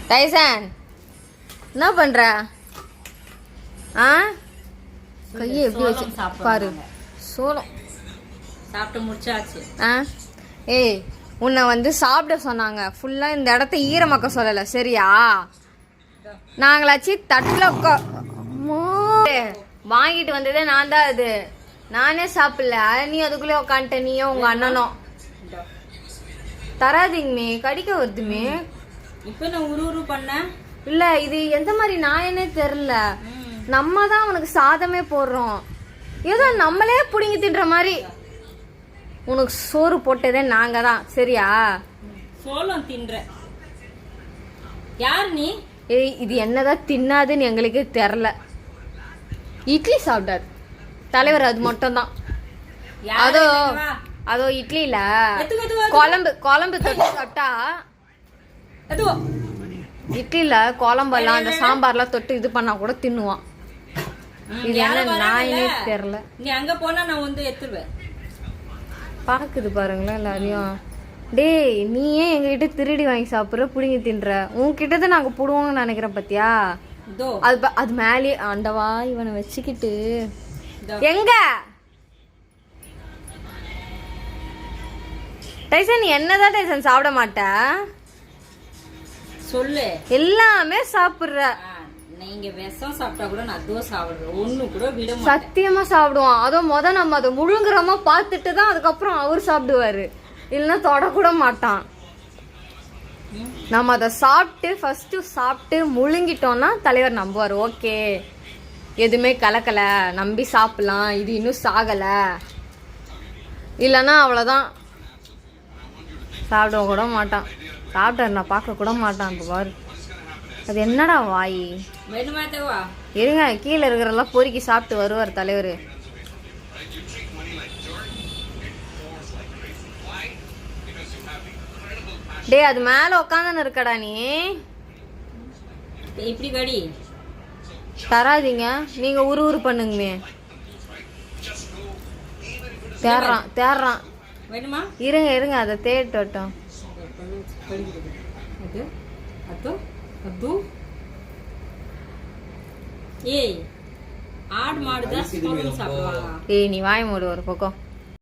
Tyson என்ன பண்ற? கையை எப்படி வச்சு பாரு. சோளம் சாப்பிட்டு முடிச்சாச்சு. ஏய், உன்னை வந்து சாப்பிட சொன்னாங்க. ஃபுல்லா இந்த இடத்த ஈரமாக்க சொல்லல, சரியா? நாங்களாச்சு தட்டில் வாங்கிட்டு வந்ததே நான் தான். அது நானே சாப்பிடல, நீ அதுக்குள்ளே உட்காந்துட்ட, நீயும் உங்க அண்ணனும். தராதிங்கமே, கடிக்க வருதுமே. இப்ப நான் உரு பண்ண இல்ல, இது எந்த மாதிரி நாயனே தெரியல. நம்ம தான் அவனுக்கு சாதமே போடுறோம், ஏதோ நம்மளே புடிங்கி தின்ற மாதிரி. உனக்கு சோறு போட்டதே நாங்க தான், சரியா? சோளம் தின்ற யார் நீ? ஏய், இது என்னதான் தின்னாதுன்னு எங்களுக்கே தெரியல. இட்லி சாப்பிடாது தலைவர், அது மட்டும் தான். அதோ இட்லில குழம்பு தொட்டு சாப்பிட்டா, இட்லில குழம்பெல்லாம் அந்த சாம்பார்லாம் தொட்டு இது பண்ணா கூட தின்னுவான். இது என்ன நாயினே தெரியல. நீ அங்க போனா நான் வந்து எடுத்துருவேன். பாக்குது பாருங்களேன் எல்லாரையும். டேய், நீ ஏன் எங்ககிட்ட திருடி வாங்கி சாப்பிடுற, புடிங்கி தின்ற? உன்கிட்டதான் நாங்க புடுவோம்னு நினைக்கிறேன், பாத்தியா? அது மேலே ஆண்டவா இவனை வச்சுக்கிட்டு. எங்க டைசன், நீ என்னதான் டைசன் சாப்பிட மாட்ட? சொல்லு. எல்லாமே சாப்பிடுற. நீங்க விஷம் சாப்பிட்டா கூட நான் அதுவும் சாப்பிடுறேன், ஒண்ணு கூட விட மாட்டேன். சத்தியமா சாப்பிடுவான். அதோ நம்ம அதை முழுங்குறமா பார்த்துட்டு தான் அதுக்கப்புறம் அவர் சாப்பிடுவாரு, இல்லைன்னா தொடக்கூட மாட்டான். நம்ம அதை ஃபர்ஸ்ட் சாப்பிட்டு முழுங்கிட்டோம்னா தலைவர் நம்புவார். ஓகே, எதுவுமே கலக்கல, நம்பி சாப்பிடலாம், இது இன்னும் சாகல, இல்லைன்னா அவ்வளோதான். சாப்பிட கூட மாட்டான். சாப்பிட்டாரு, நான் பார்க்க கூட மாட்டான். இப்போ பாரு, அது என்னடா வாய். இருங்க, கீழே இருக்கிறதெல்லாம் பொறுக்கி சாப்பிட்டு வருவார் தலைவர். டே, அது மேல உட்காந்து இருக்கடா நீ. இப்படி கடி தராதீங்க, நீங்க உரு பண்ணுங்கமே. தேடுறான். இருங்க, அதை தேடட்டும். ஏய், ஆடு மாடுதான் சாப்பிடுவாங்க. ஏய், நீ வாய் மூடு ஒரு பக்கம்.